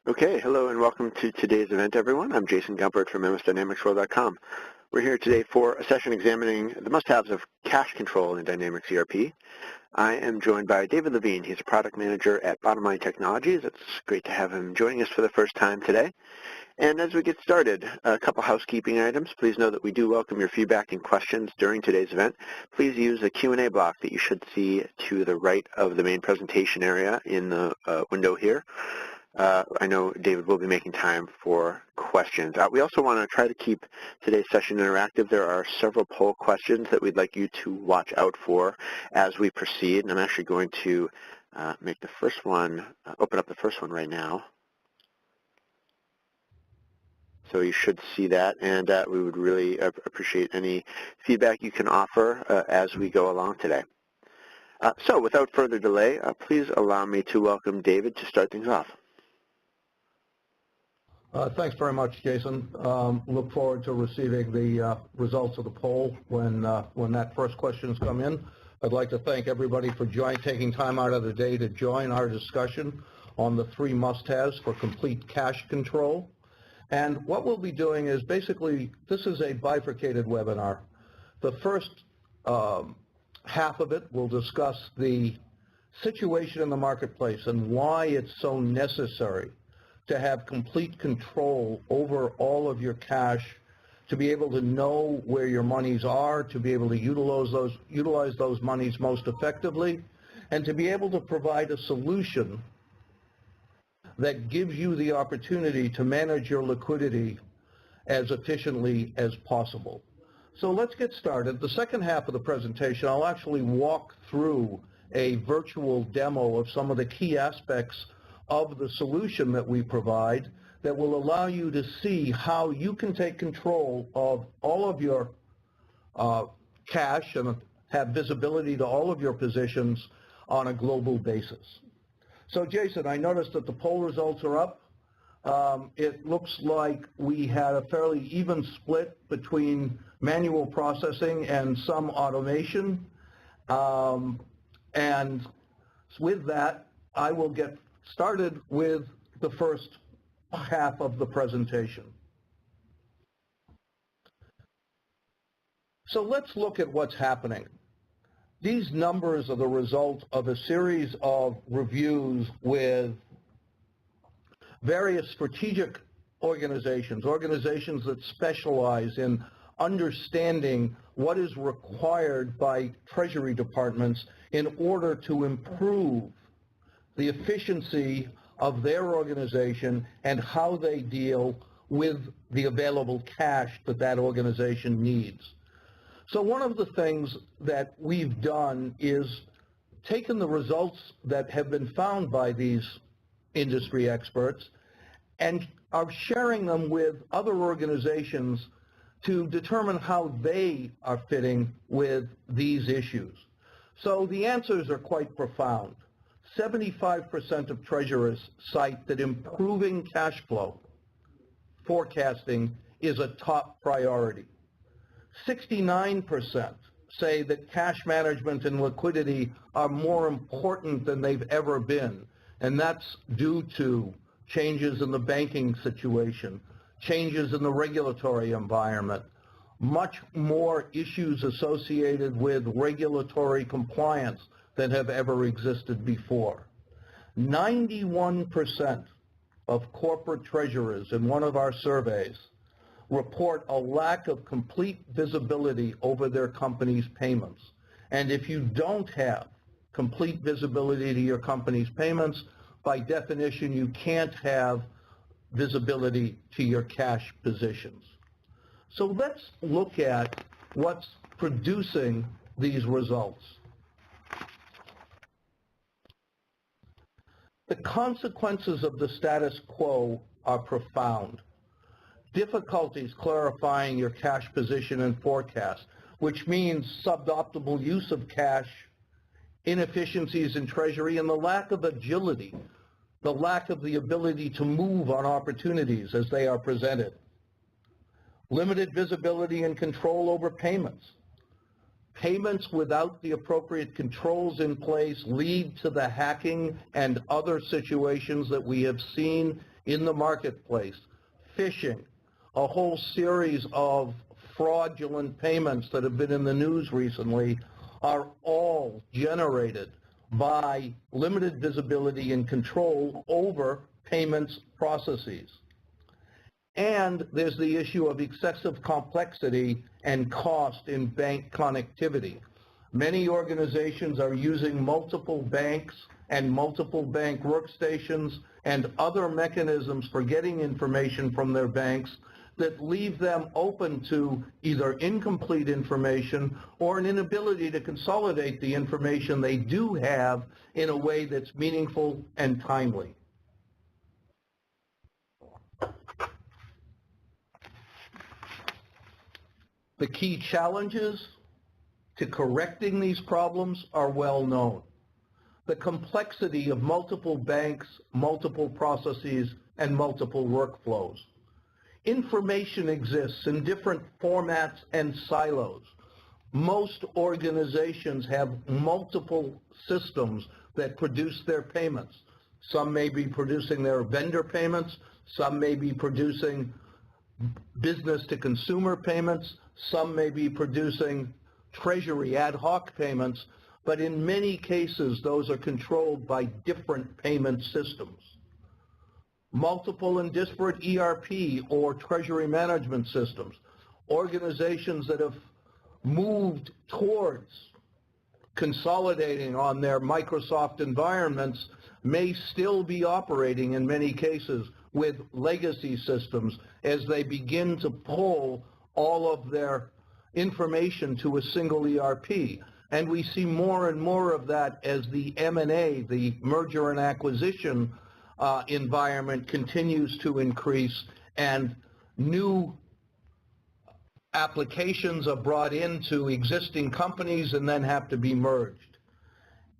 Okay, hello and welcome to today's event, everyone. I'm Jason Gumpert from MSDynamicsWorld.com. We're here today for a session examining the must-haves of cache control in Dynamics ERP. I am joined by David Levine. He's a product manager at Bottomline Technologies. It's great to have him joining us for the first time today. And as we get started, a couple housekeeping items. Please know that we do welcome your feedback and questions during today's event. Please use the Q&A block that you should see to the right of the main presentation area in the window here. I know David will be making time for questions. We also want to try to keep today's session interactive. There are several poll questions that we'd like you to watch out for as we proceed, and I'm actually going to make the first one, open up the first one right now. So you should see that, and we would really appreciate any feedback you can offer as we go along today. So without further delay, please allow me to welcome David to start things off. Thanks very much, Jason. Look forward to receiving the results of the poll when that first questions come in. I'd like to thank everybody for taking time out of the day to join our discussion on the three must-haves for complete cache control. And what we'll be doing is basically, this is a bifurcated webinar. The first half of it will discuss the situation in the marketplace and why it's so necessary to have complete control over all of your cache, to be able to know where your monies are, to be able to utilize those monies most effectively, and to be able to provide a solution that gives you the opportunity to manage your liquidity as efficiently as possible. So let's get started. The second half of the presentation, I'll actually walk through a virtual demo of some of the key aspects of the solution that we provide that will allow you to see how you can take control of all of your cache and have visibility to all of your positions on a global basis. So Jason, I noticed that the poll results are up. It looks like we had a fairly even split between manual processing and some automation. And with that, I will get started with the first half of the presentation. So let's look at what's happening. These numbers are the result of a series of reviews with various strategic organizations that specialize in understanding what is required by Treasury departments in order to improve the efficiency of their organization and how they deal with the available cash that that organization needs. So one of the things that we've done is taken the results that have been found by these industry experts and are sharing them with other organizations to determine how they are fitting with these issues. So the answers are quite profound. 75% of treasurers cite that improving cash flow forecasting is a top priority. 69% say that cash management and liquidity are more important than they've ever been, and that's due to changes in the banking situation, changes in the regulatory environment, much more issues associated with regulatory compliance than have ever existed before. 91% of corporate treasurers in one of our surveys report a lack of complete visibility over their company's payments. And if you don't have complete visibility to your company's payments, by definition, you can't have visibility to your cash positions. So let's look at what's producing these results. The consequences of the status quo are profound. Difficulties clarifying your cash position and forecast, which means suboptimal use of cash, inefficiencies in Treasury, and the lack of agility, the lack of the ability to move on opportunities as they are presented. Limited visibility and control over payments. Payments without the appropriate controls in place lead to the hacking and other situations that we have seen in the marketplace, phishing, a whole series of fraudulent payments that have been in the news recently are all generated by limited visibility and control over payments processes. And there's the issue of excessive complexity and cost in bank connectivity. Many organizations are using multiple banks and multiple bank workstations and other mechanisms for getting information from their banks that leave them open to either incomplete information or an inability to consolidate the information they do have in a way that's meaningful and timely. The key challenges to correcting these problems are well known. The complexity of multiple banks, multiple processes, and multiple workflows. Information exists in different formats and silos. Most organizations have multiple systems that produce their payments. Some may be producing their vendor payments, some may be producing business-to-consumer payments, some may be producing treasury ad hoc payments, but in many cases those are controlled by different payment systems. Multiple and disparate ERP or treasury management systems. Organizations that have moved towards consolidating on their Microsoft environments may still be operating in many cases with legacy systems as they begin to pull all of their information to a single ERP. And we see more and more of that as the M&A, the merger and acquisition environment continues to increase and new applications are brought into existing companies and then have to be merged.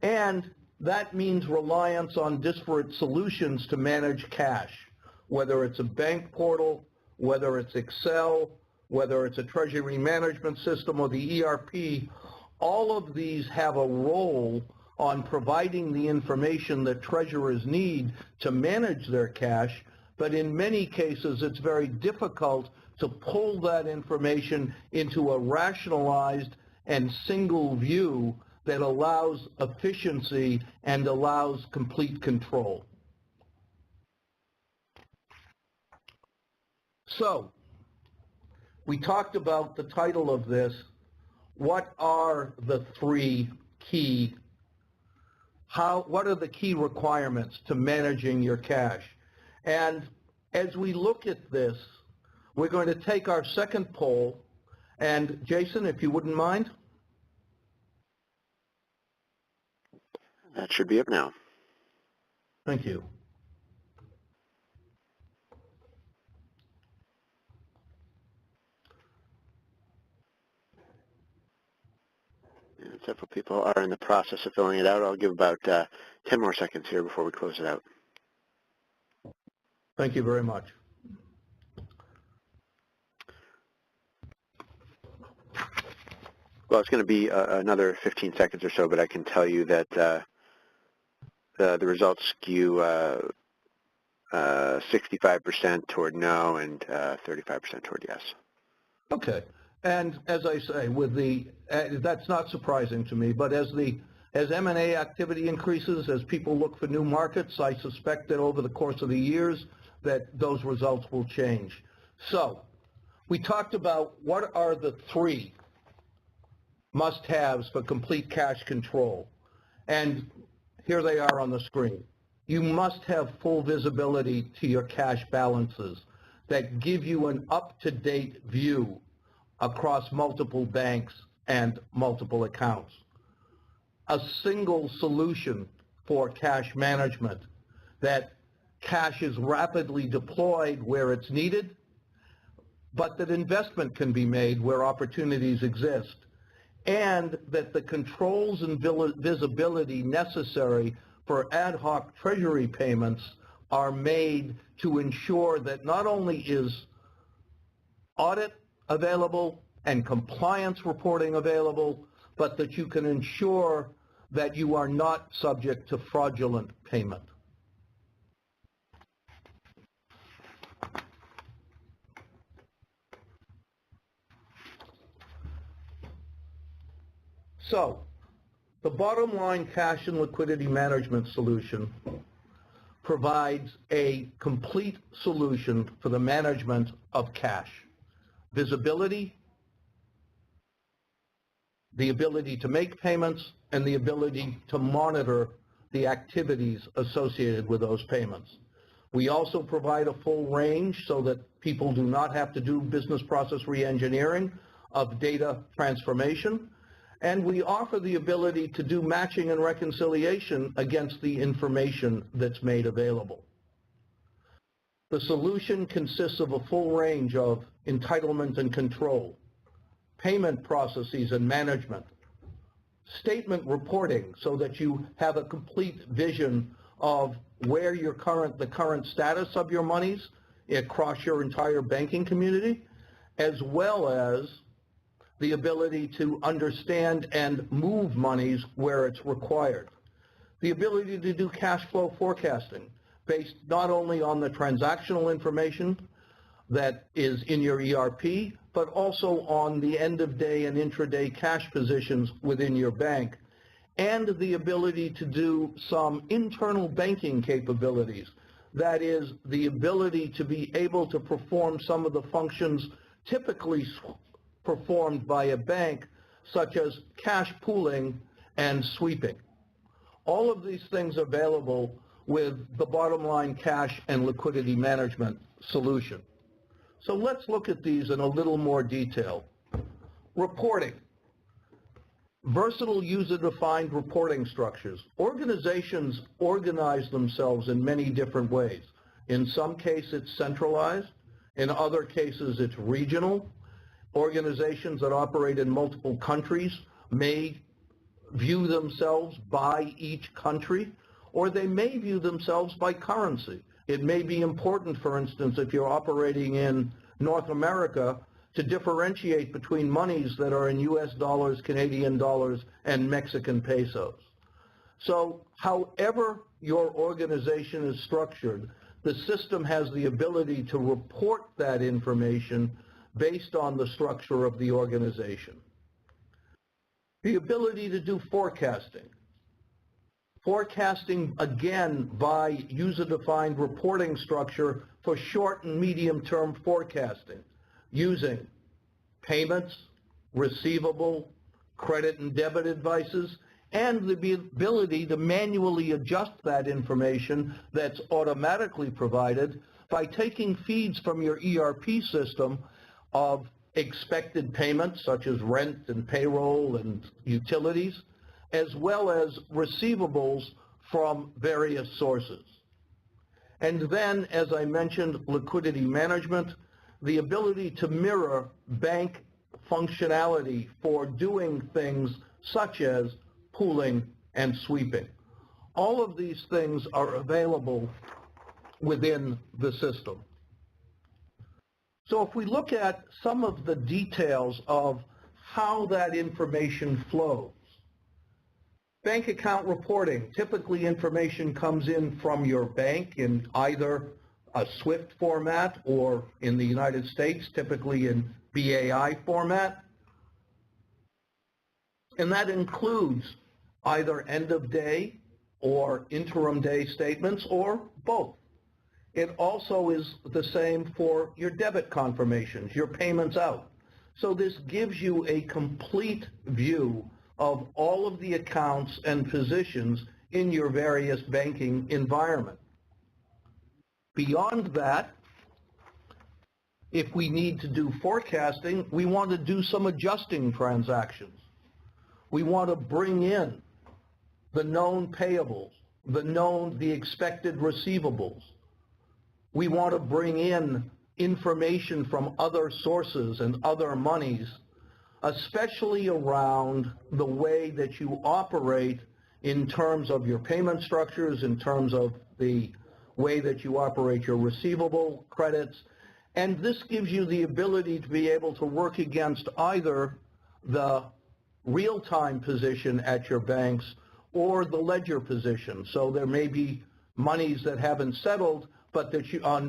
And that means reliance on disparate solutions to manage cash, whether it's a bank portal, whether it's Excel, whether it's a treasury management system or the ERP. All of these have a role on providing the information that treasurers need to manage their cash, but in many cases it's very difficult to pull that information into a rationalized and single view that allows efficiency and allows complete control. So, we talked about the title of this, what are the three key, what are the key requirements to managing your cash? And as we look at this, we're going to take our second poll, and Jason, if you wouldn't mind. That should be up now. Thank you. And several people are in the process of filling it out. I'll give about 10 more seconds here before we close it out. Thank you very much. Well, it's going to be another 15 seconds or so, but I can tell you that the results skew 65% toward no and 35% toward yes. Okay. And as I say, with the that's not surprising to me, but as M&A activity increases, as people look for new markets, I suspect that over the course of the years that those results will change. So we talked about what are the three must-haves for complete cash control. And here they are on the screen. You must have full visibility to your cash balances that give you an up-to-date view across multiple banks and multiple accounts. A single solution for cash management, that cash is rapidly deployed where it's needed, but that investment can be made where opportunities exist, and that the controls and visibility necessary for ad hoc treasury payments are made to ensure that not only is audit available and compliance reporting available, but that you can ensure that you are not subject to fraudulent payment. So, the Bottomline Cash and Liquidity Management solution provides a complete solution for the management of cash. Visibility, the ability to make payments, and the ability to monitor the activities associated with those payments. We also provide a full range so that people do not have to do business process reengineering of data transformation. And we offer the ability to do matching and reconciliation against the information that's made available. The solution consists of a full range of entitlement and control, payment processes and management, statement reporting so that you have a complete vision of where the current status of your monies across your entire banking community, as well as the ability to understand and move monies where it's required. The ability to do cash flow forecasting based not only on the transactional information that is in your ERP, but also on the end-of-day and intraday cash positions within your bank, and the ability to do some internal banking capabilities. That is, the ability to be able to perform some of the functions typically performed by a bank, such as cash pooling and sweeping. All of these things available with the Bottomline Cash and Liquidity Management solution. So let's look at these in a little more detail. Reporting. Versatile user-defined reporting structures. Organizations organize themselves in many different ways. In some cases, it's centralized. In other cases, it's regional. Organizations that operate in multiple countries may view themselves by each country, or they may view themselves by currency. It may be important, for instance, if you're operating in North America, to differentiate between monies that are in US dollars, Canadian dollars, and Mexican pesos. So however your organization is structured, the system has the ability to report that information based on the structure of the organization. The ability to do forecasting. Forecasting, again, by user-defined reporting structure for short and medium-term forecasting, using payments, receivable, credit and debit advices, and the ability to manually adjust that information that's automatically provided by taking feeds from your ERP system of expected payments such as rent and payroll and utilities, as well as receivables from various sources. And then, as I mentioned, liquidity management, the ability to mirror bank functionality for doing things such as pooling and sweeping. All of these things are available within the system. So if we look at some of the details of how that information flows, bank account reporting, typically information comes in from your bank in either a SWIFT format or in the United States, typically in BAI format. And that includes either end of day or interim day statements or both. It also is the same for your debit confirmations, your payments out. So this gives you a complete view of all of the accounts and positions in your various banking environment. Beyond that, if we need to do forecasting, we want to do some adjusting transactions. We want to bring in the known payables, the expected receivables. We want to bring in information from other sources and other monies, especially around the way that you operate in terms of your payment structures, in terms of the way that you operate your receivable credits. And this gives you the ability to be able to work against either the real-time position at your banks or the ledger position. So there may be monies that haven't settled, but that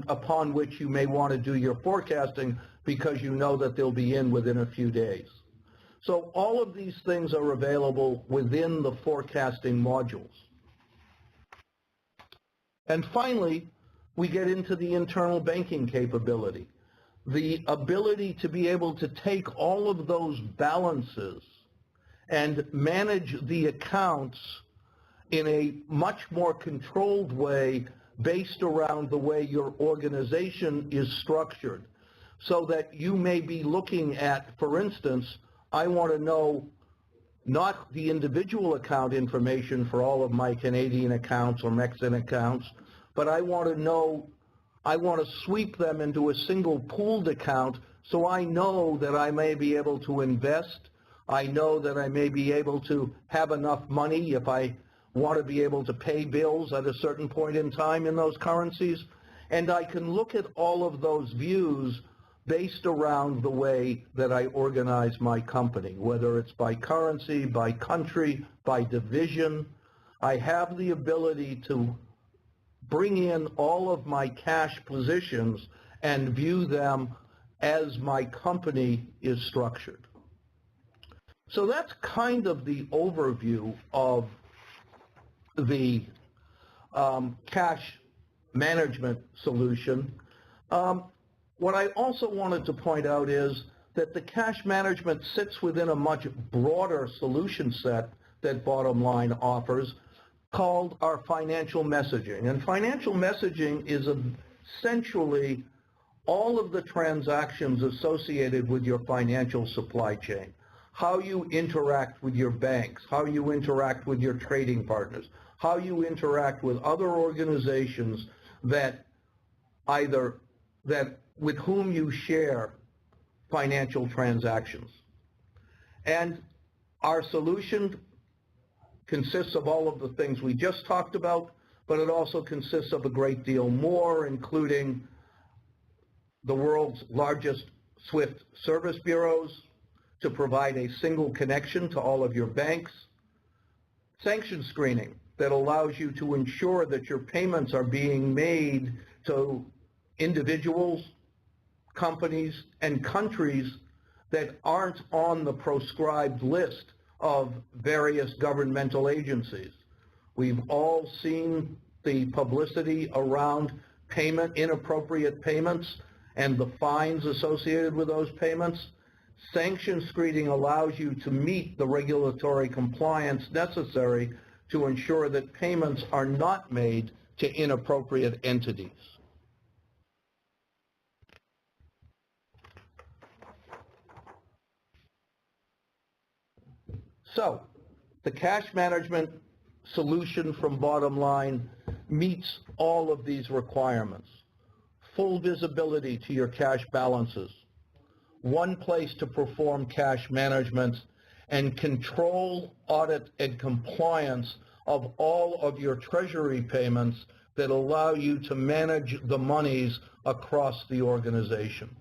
upon which you may want to do your forecasting because you know that they'll be in within a few days. So all of these things are available within the forecasting modules. And finally, we get into the internal banking capability. The ability to be able to take all of those balances and manage the accounts in a much more controlled way based around the way your organization is structured. So that you may be looking at, for instance, I want to know not the individual account information for all of my Canadian accounts or Mexican accounts, but I want to sweep them into a single pooled account so I know that I may be able to invest. I know that I may be able to have enough money if I want to be able to pay bills at a certain point in time in those currencies. And I can look at all of those views based around the way that I organize my company, whether it's by currency, by country, by division. I have the ability to bring in all of my cash positions and view them as my company is structured. So that's kind of the overview of the cash management solution. What I also wanted to point out is that the cash management sits within a much broader solution set that Bottomline offers called our financial messaging. And financial messaging is essentially all of the transactions associated with your financial supply chain, how you interact with your banks, how you interact with your trading partners, how you interact with other organizations with whom you share financial transactions. And our solution consists of all of the things we just talked about, but it also consists of a great deal more, including the world's largest SWIFT service bureaus to provide a single connection to all of your banks, sanction screening that allows you to ensure that your payments are being made to individuals, companies, and countries that aren't on the proscribed list of various governmental agencies. We've all seen the publicity around inappropriate payments and the fines associated with those payments. Sanction screening allows you to meet the regulatory compliance necessary to ensure that payments are not made to inappropriate entities. So, the cash management solution from Bottomline meets all of these requirements. Full visibility to your cash balances, one place to perform cash management, and control, audit, and compliance of all of your treasury payments that allow you to manage the monies across the organization.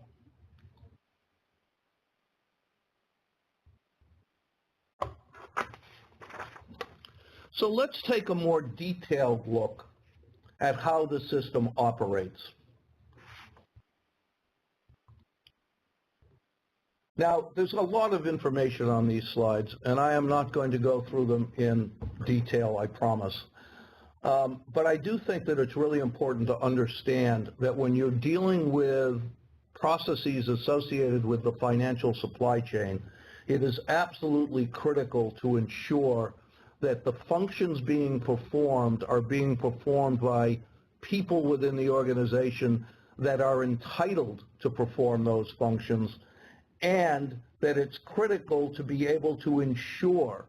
So let's take a more detailed look at how the system operates. Now, there's a lot of information on these slides, and I am not going to go through them in detail, I promise. But I do think that it's really important to understand that when you're dealing with processes associated with the financial supply chain, it is absolutely critical to ensure that the functions being performed are being performed by people within the organization that are entitled to perform those functions, and that it's critical to be able to ensure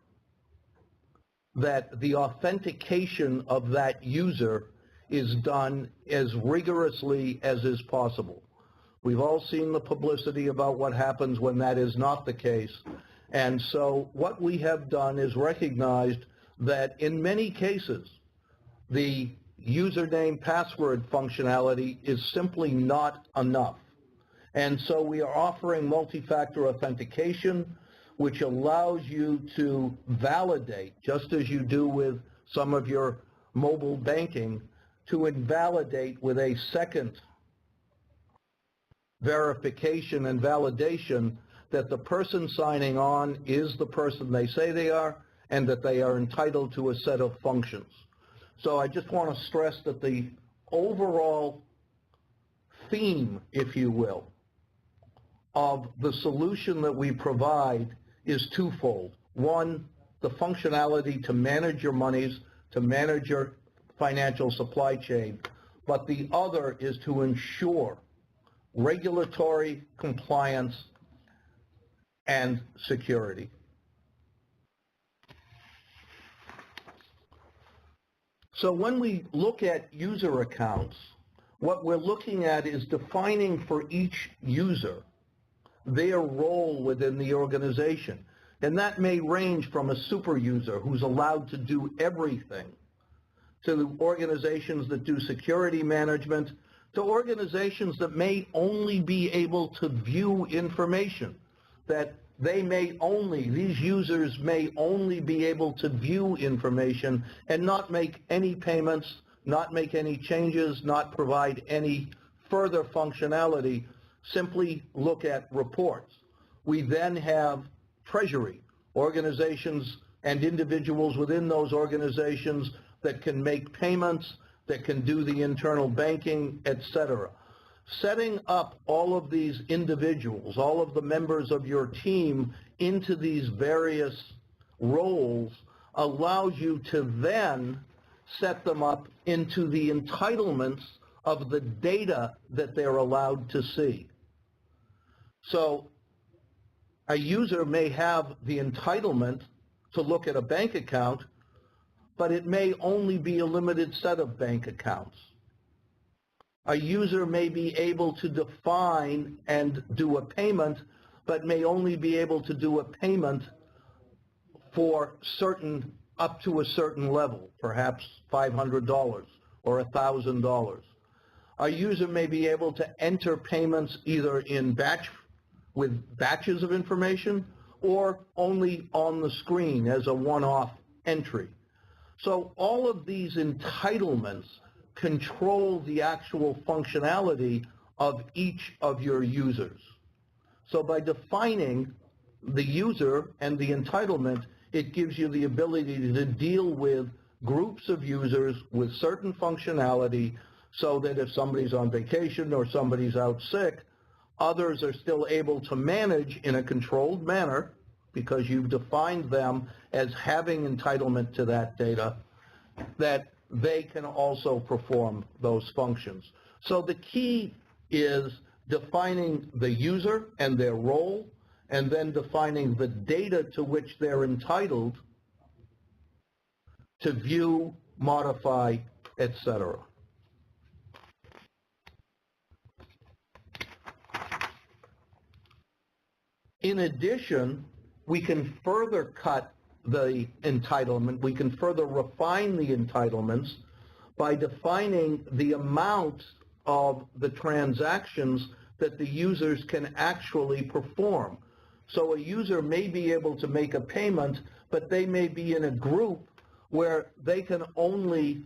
that the authentication of that user is done as rigorously as is possible. We've all seen the publicity about what happens when that is not the case. And so what we have done is recognized that in many cases, the username password functionality is simply not enough. And so we are offering multi-factor authentication, which allows you to validate, just as you do with some of your mobile banking, to invalidate with a second verification and validation that the person signing on is the person they say they are and that they are entitled to a set of functions. So I just want to stress that the overall theme, if you will, of the solution that we provide is twofold. One, the functionality to manage your monies, to manage your financial supply chain, but the other is to ensure regulatory compliance and security. So when we look at user accounts, what we're looking at is defining for each user their role within the organization. And that may range from a super user who's allowed to do everything, to the organizations that do security management, to organizations that may only be able to view information, that these users may only be able to view information and not make any payments, not make any changes, not provide any further functionality, simply look at reports. We then have treasury, organizations and individuals within those organizations that can make payments, that can do the internal banking, etc. Setting up all of these individuals, all of the members of your team into these various roles allows you to then set them up into the entitlements of the data that they're allowed to see. So a user may have the entitlement to look at a bank account, but it may only be a limited set of bank accounts. A user may be able to define and do a payment, but may only be able to do a payment for up to a certain level, perhaps $500 or $1,000. A user may be able to enter payments either with batches of information or only on the screen as a one-off entry. So all of these entitlements control the actual functionality of each of your users. So by defining the user and the entitlement, it gives you the ability to deal with groups of users with certain functionality so that if somebody's on vacation or somebody's out sick, others are still able to manage in a controlled manner because you've defined them as having entitlement to that data, that they can also perform those functions. So the key is defining the user and their role, and then defining the data to which they're entitled to view, modify, etc. In addition, we can further cut the entitlement, we can further refine the entitlements by defining the amount of the transactions that the users can actually perform. So a user may be able to make a payment, but they may be in a group where they can only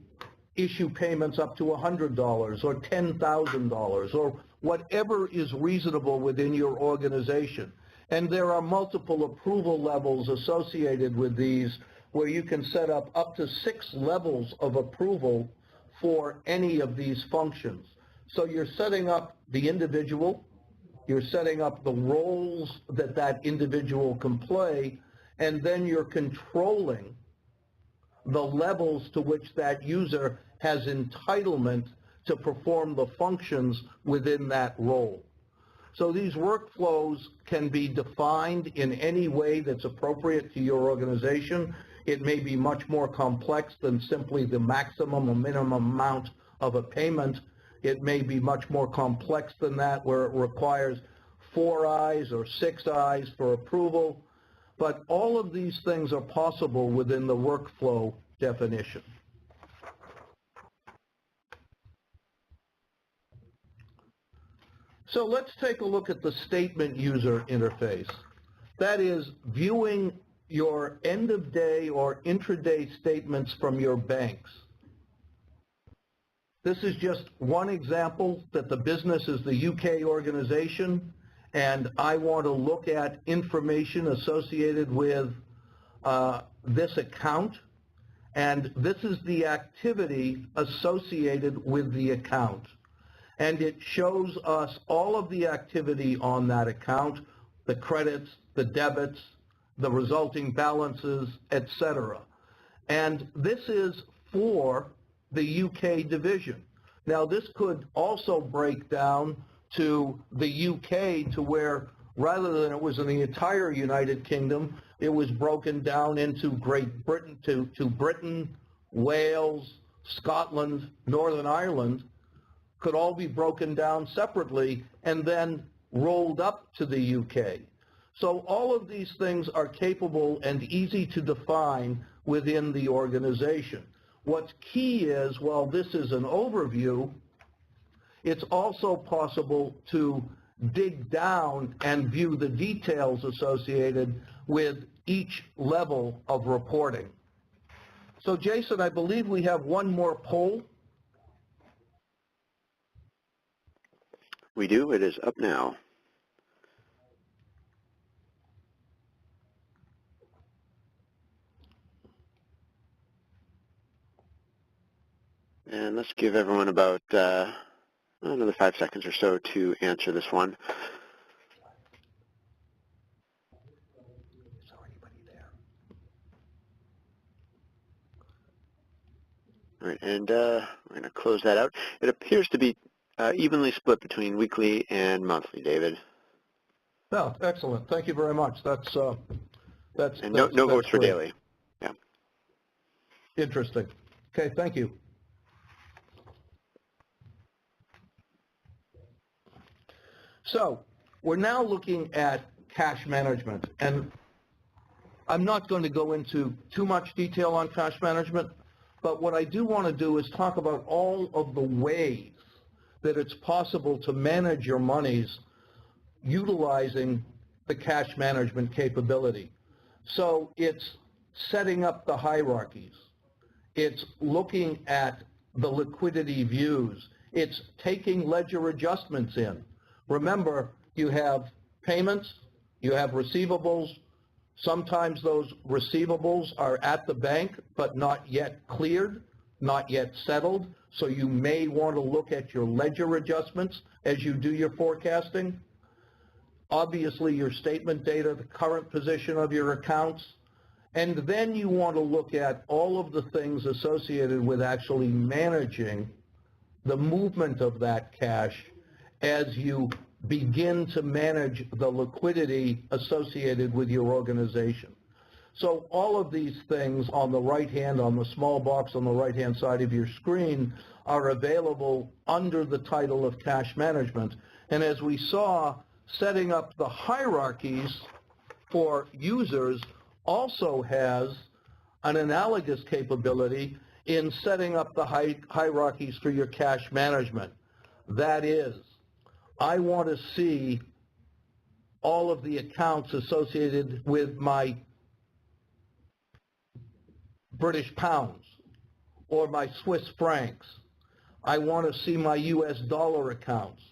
issue payments up to $100 or $10,000 or whatever is reasonable within your organization. And there are multiple approval levels associated with these where you can set up to 6 levels of approval for any of these functions. So you're setting up the individual, you're setting up the roles that that individual can play, and then you're controlling the levels to which that user has entitlement to perform the functions within that role. So these workflows can be defined in any way that's appropriate to your organization. It may be much more complex than simply the maximum or minimum amount of a payment. It may be much more complex than that, where it requires 4 eyes or 6 eyes for approval. But all of these things are possible within the workflow definition. So let's take a look at the statement user interface. That is viewing your end-of-day or intraday statements from your banks. This is just one example that the business is the UK organization, and I want to look at information associated with this account, and this is the activity associated with the account. And it shows us all of the activity on that account, the credits, the debits, the resulting balances, etc. And this is for the UK division. Now, this could also break down to the UK, to where rather than it was in the entire United Kingdom, it was broken down into Great Britain, to Britain, Wales, Scotland, Northern Ireland, could all be broken down separately and then rolled up to the UK. So all of these things are capable and easy to define within the organization. What's key is, while this is an overview, it's also possible to dig down and view the details associated with each level of reporting. So Jason, I believe we have one more poll. We do. It is up now. And let's give everyone about another 5 seconds or so to answer this one. All right, and we're going to close that out. It appears to be evenly split between weekly and monthly, David. Oh, excellent. Thank you very much. That's and no votes for daily. Yeah. Interesting. Okay, thank you. So we're now looking at cash management, and I'm not going to go into too much detail on cash management, but what I do want to do is talk about all of the ways that it's possible to manage your monies utilizing the cash management capability. So it's setting up the hierarchies. It's looking at the liquidity views. It's taking ledger adjustments in. Remember, you have payments, you have receivables. Sometimes those receivables are at the bank but not yet cleared, not yet settled. So you may want to look at your ledger adjustments as you do your forecasting. Obviously, your statement data, the current position of your accounts. And then you want to look at all of the things associated with actually managing the movement of that cash as you begin to manage the liquidity associated with your organization. So all of these things on the right hand, on the small box on the right hand side of your screen, are available under the title of cash management. And as we saw, setting up the hierarchies for users also has an analogous capability in setting up the hierarchies for your cash management. That is, I want to see all of the accounts associated with my British pounds or my Swiss francs. I want to see my US dollar accounts.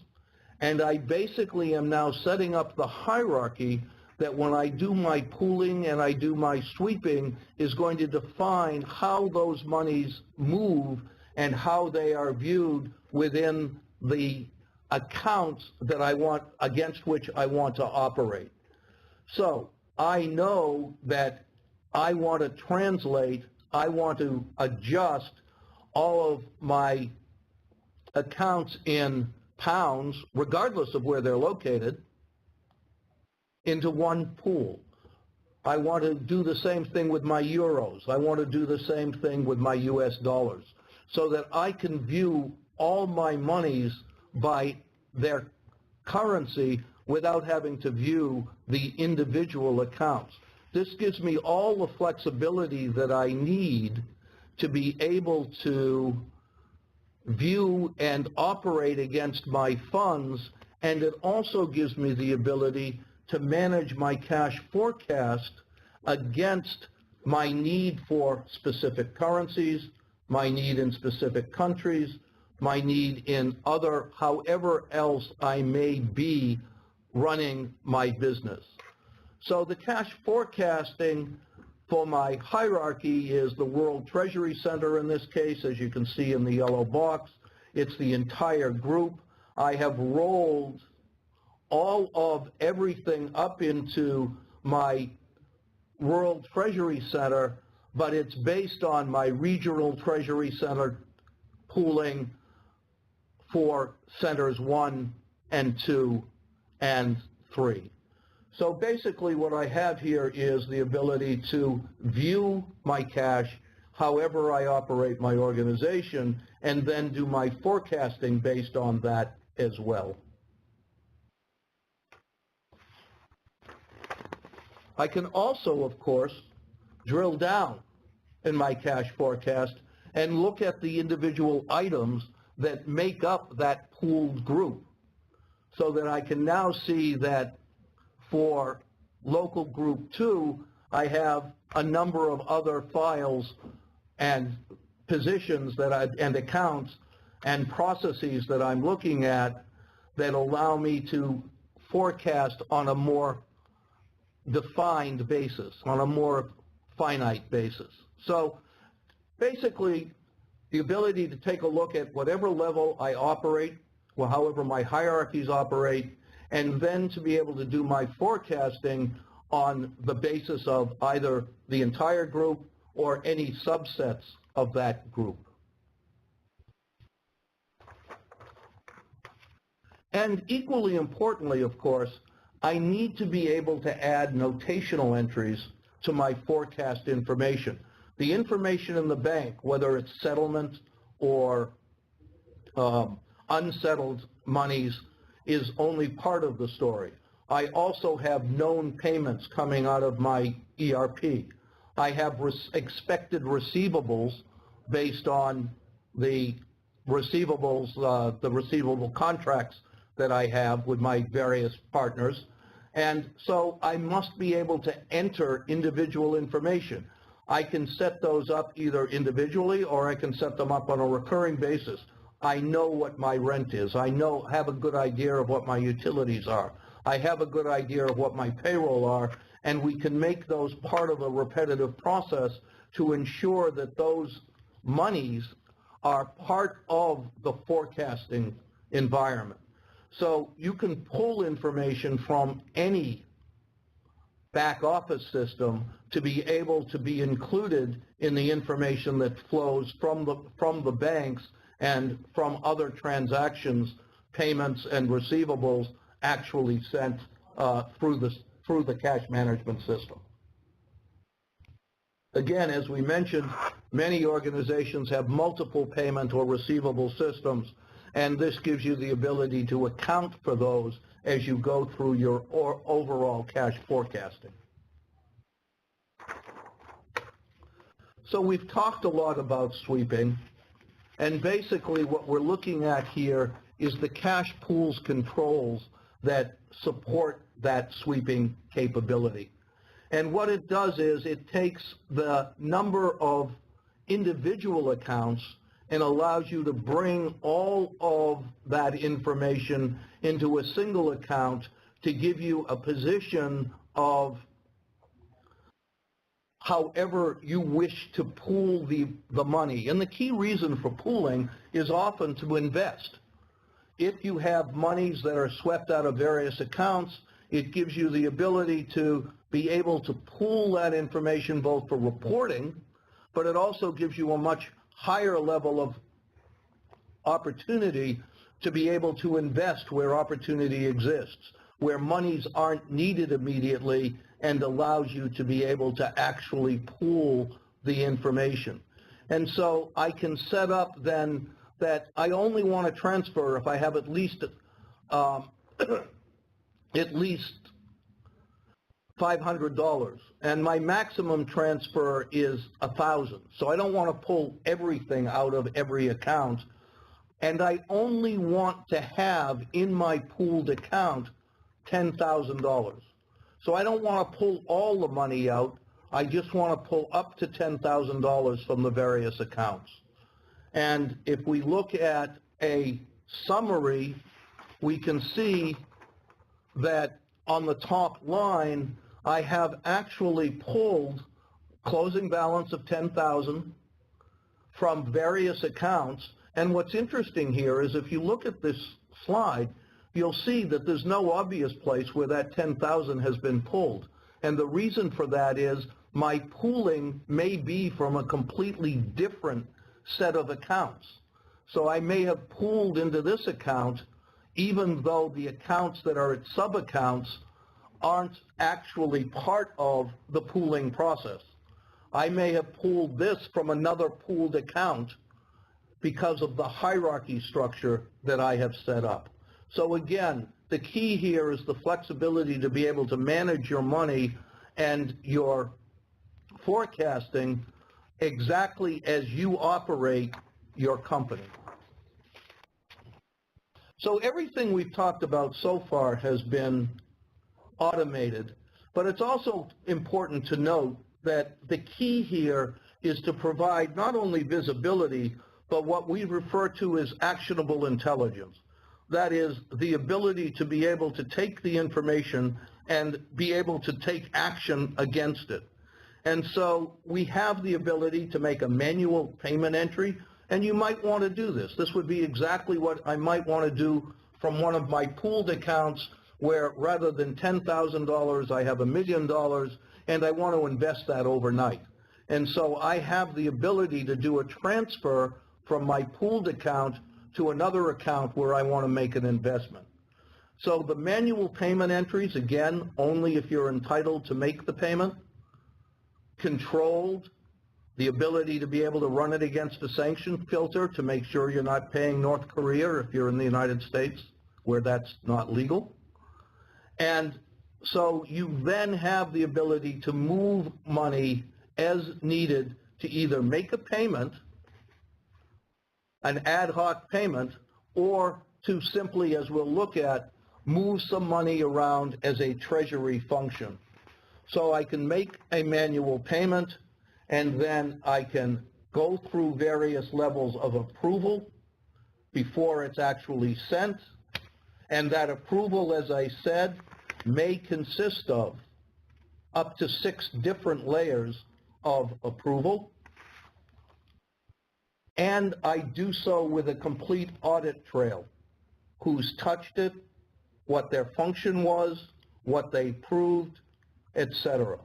And I basically am now setting up the hierarchy that when I do my pooling and I do my sweeping is going to define how those monies move and how they are viewed within the accounts that I want, against which I want to operate. So I know that I want to translate, I want to adjust all of my accounts in pounds, regardless of where they're located, into one pool. I want to do the same thing with my euros. I want to do the same thing with my US dollars, so that I can view all my monies by their currency without having to view the individual accounts. This gives me all the flexibility that I need to be able to view and operate against my funds, and it also gives me the ability to manage my cash forecast against my need for specific currencies, my need in specific countries, my need in other, however else I may be running my business. So the cash forecasting for my hierarchy is the World Treasury Center in this case, as you can see in the yellow box. It's the entire group. I have rolled all of everything up into my World Treasury Center, but it's based on my regional Treasury Center pooling for centers 1 and 2 and 3. So basically what I have here is the ability to view my cash however I operate my organization and then do my forecasting based on that as well. I can also, of course, drill down in my cash forecast and look at the individual items that make up that pooled group, so that I can now see that for local group 2, I have a number of other files and positions and accounts and processes that I'm looking at that allow me to forecast on a more defined basis, on a more finite basis. So basically, the ability to take a look at whatever level I operate, or however my hierarchies operate, and then to be able to do my forecasting on the basis of either the entire group or any subsets of that group. And equally importantly, of course, I need to be able to add notational entries to my forecast information. The information in the bank, whether it's settlement or unsettled monies, is only part of the story. I also have known payments coming out of my ERP. I have expected receivables based on the receivables, the receivable contracts that I have with my various partners. And so I must be able to enter individual information. I can set those up either individually or I can set them up on a recurring basis. I know what my rent is. I have a good idea of what my utilities are. I have a good idea of what my payroll are, and we can make those part of a repetitive process to ensure that those monies are part of the forecasting environment. So you can pull information from any back office system to be able to be included in the information that flows from the banks and from other transactions, payments and receivables actually sent through the cash management system. Again, as we mentioned, many organizations have multiple payment or receivable systems, and this gives you the ability to account for those as you go through your overall cash forecasting. So we've talked a lot about sweeping, and basically what we're looking at here is the cash pools controls that support that sweeping capability. And what it does is it takes the number of individual accounts and allows you to bring all of that information into a single account to give you a position of however you wish to pool the money. And the key reason for pooling is often to invest. If you have monies that are swept out of various accounts, it gives you the ability to be able to pool that information both for reporting, but it also gives you a much higher level of opportunity to be able to invest where opportunity exists, where monies aren't needed immediately, and allows you to be able to actually pool the information. And so I can set up then that I only want to transfer if I have at least $500, and my maximum transfer is $1,000. So I don't want to pull everything out of every account, and I only want to have in my pooled account $10,000. So I don't want to pull all the money out. I just want to pull up to $10,000 from the various accounts. And if we look at a summary, we can see that on the top line, I have actually pulled closing balance of $10,000 from various accounts. And what's interesting here is if you look at this slide, you'll see that there's no obvious place where that $10,000 has been pulled. And the reason for that is my pooling may be from a completely different set of accounts. So I may have pooled into this account even though the accounts that are at sub-accounts aren't actually part of the pooling process. I may have pooled this from another pooled account because of the hierarchy structure that I have set up. So again, the key here is the flexibility to be able to manage your money and your forecasting exactly as you operate your company. So everything we've talked about so far has been automated, but it's also important to note that the key here is to provide not only visibility, but what we refer to as actionable intelligence. That is the ability to be able to take the information and be able to take action against it. And so we have the ability to make a manual payment entry, and you might want to do this. This would be exactly what I might want to do from one of my pooled accounts where rather than $10,000, I have $1 million, and I want to invest that overnight. And so I have the ability to do a transfer from my pooled account to another account where I want to make an investment. So the manual payment entries, again, only if you're entitled to make the payment. Controlled, the ability to be able to run it against a sanction filter to make sure you're not paying North Korea if you're in the United States where that's not legal. And so you then have the ability to move money as needed to either make a payment, an ad hoc payment, or to simply, as we'll look at, move some money around as a treasury function. So I can make a manual payment, and then I can go through various levels of approval before it's actually sent. And that approval, as I said, may consist of up to 6 different layers of approval. And I do so with a complete audit trail. Who's touched it, what their function was, what they proved, etc.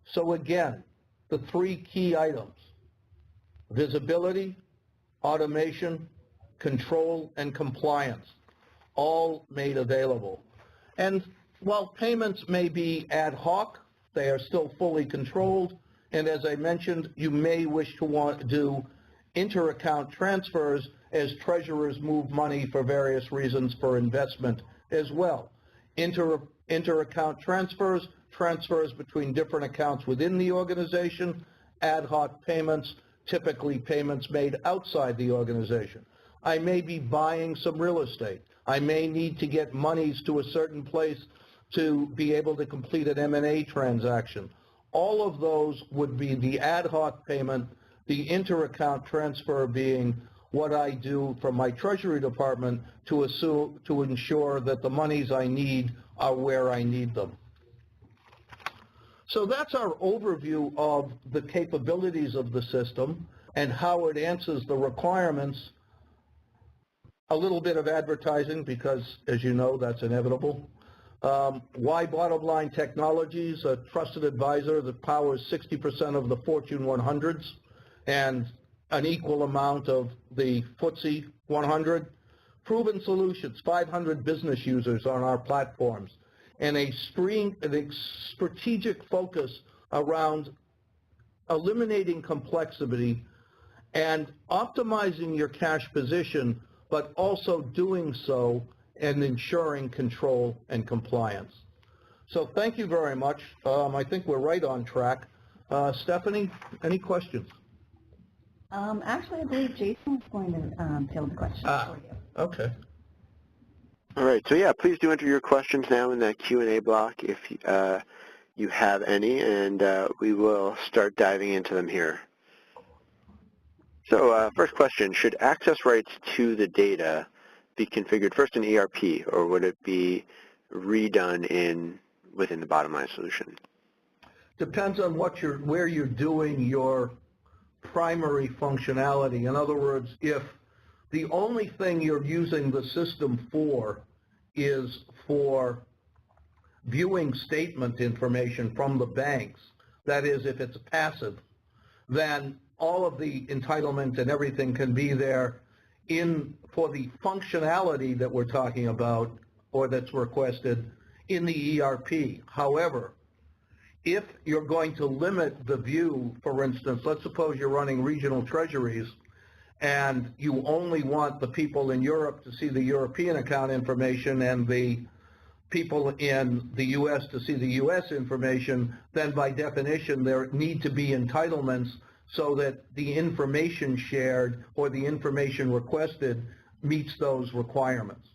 So again, the 3 key items: visibility, automation, control, and compliance, all made available. And while payments may be ad hoc, they are still fully controlled. And as I mentioned, you may wish to want to do inter-account transfers as treasurers move money for various reasons for investment as well. Inter-account transfers, transfers between different accounts within the organization, ad hoc payments, typically payments made outside the organization. I may be buying some real estate. I may need to get monies to a certain place to be able to complete an M&A transaction. All of those would be the ad hoc payment, the inter-account transfer being what I do from my Treasury Department to ensure that the monies I need are where I need them. So that's our overview of the capabilities of the system and how it answers the requirements. A little bit of advertising because, as you know, that's inevitable. Why Bottomline Technologies, a trusted advisor that powers 60% of the Fortune 100s and an equal amount of the FTSE 100. Proven solutions, 500 business users on our platforms, and a strategic focus around eliminating complexity and optimizing your cash position, but also doing so and ensuring control and compliance. So thank you very much. I think we're right on track. Stephanie, any questions? Actually, I believe Jason is going to field the questions for you. Okay. All right. So yeah, please do enter your questions now in that Q&A block if you have any, and we will start diving into them here. So first question, should access rights to the data be configured first in ERP, or would it be redone within the Bottomline solution? Depends on where you're doing your primary functionality. In other words, if the only thing you're using the system for is for viewing statement information from the banks, that is, if it's passive, then all of the entitlements and everything can be there for the functionality that we're talking about or that's requested in the ERP. However, if you're going to limit the view, for instance, let's suppose you're running regional treasuries and you only want the people in Europe to see the European account information and the people in the U.S. to see the U.S. information, then by definition there need to be entitlements so that the information shared or the information requested meets those requirements.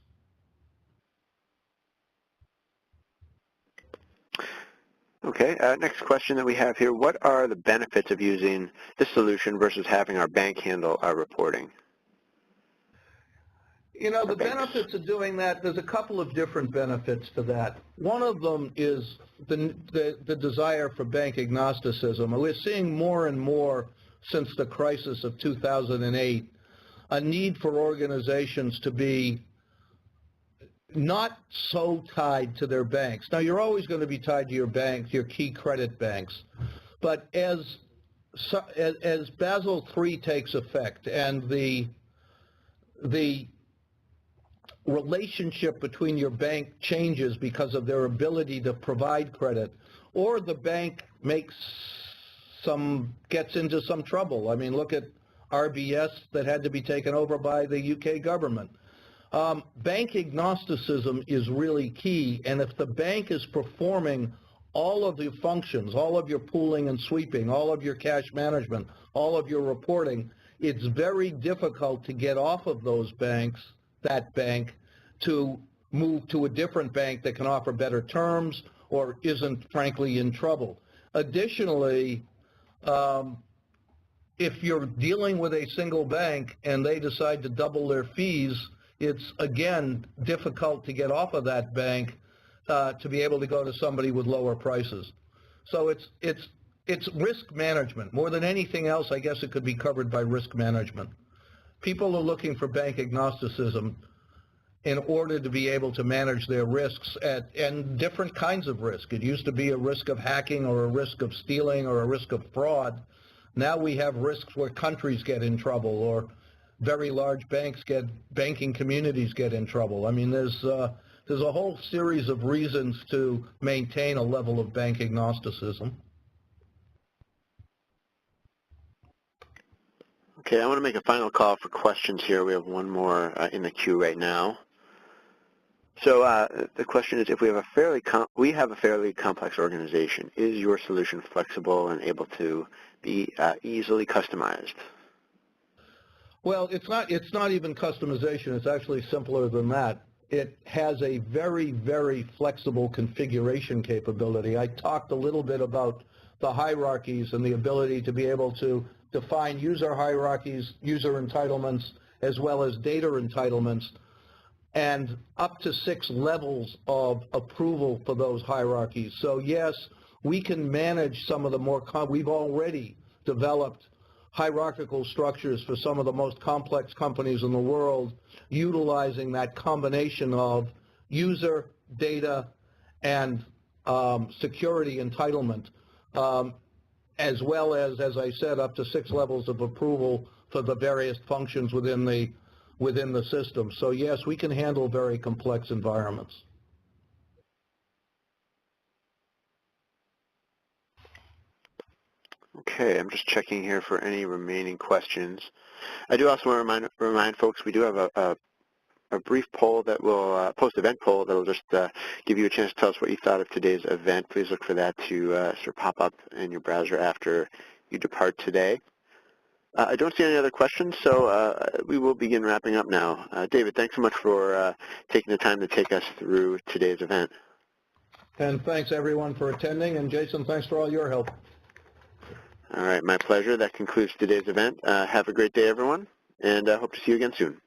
Okay, next question that we have here, what are the benefits of using this solution versus having our bank handle our reporting? You know, the benefits of doing that, there's a couple of different benefits to that. One of them is the desire for bank agnosticism. We're seeing more and more since the crisis of 2008, a need for organizations to be not so tied to their banks. Now, you're always going to be tied to your banks, your key credit banks. But as Basel III takes effect and the relationship between your bank changes because of their ability to provide credit, or the bank gets into some trouble. I mean, look at RBS that had to be taken over by the UK government. Bank agnosticism is really key, and if the bank is performing all of the functions, all of your pooling and sweeping, all of your cash management, all of your reporting, it's very difficult to get off of those banks, that bank, to move to a different bank that can offer better terms or isn't, frankly, in trouble. Additionally, if you're dealing with a single bank and they decide to double their fees, it's, again, difficult to get off of that bank to be able to go to somebody with lower prices. So it's risk management. More than anything else, I guess it could be covered by risk management. People are looking for bank agnosticism in order to be able to manage their risks and different kinds of risk. It used to be a risk of hacking or a risk of stealing or a risk of fraud. Now we have risks where countries get in trouble or very large banking communities get in trouble. I mean, there's a whole series of reasons to maintain a level of bank agnosticism. Okay, I want to make a final call for questions here. We have one more in the queue right now. So the question is, if we have a fairly complex organization, is your solution flexible and able to be easily customized? Well, it's not even customization. It's actually simpler than that. It has a very, very flexible configuration capability. I talked a little bit about the hierarchies and the ability to be able to define user hierarchies, user entitlements, as well as data entitlements, and up to 6 levels of approval for those hierarchies. So yes, we can manage some of the more, we've already developed hierarchical structures for some of the most complex companies in the world, utilizing that combination of user, data, and security entitlement, as well as I said, up to 6 levels of approval for the various functions within the system. So yes, we can handle very complex environments. Okay, I'm just checking here for any remaining questions. I do also want to remind folks we do have a brief poll that will, post-event poll that will just give you a chance to tell us what you thought of today's event. Please look for that to sort of pop up in your browser after you depart today. I don't see any other questions, so we will begin wrapping up now. David, thanks so much for taking the time to take us through today's event. And thanks, everyone, for attending. And Jason, thanks for all your help. All right, my pleasure. That concludes today's event. Have a great day, everyone, and I hope to see you again soon.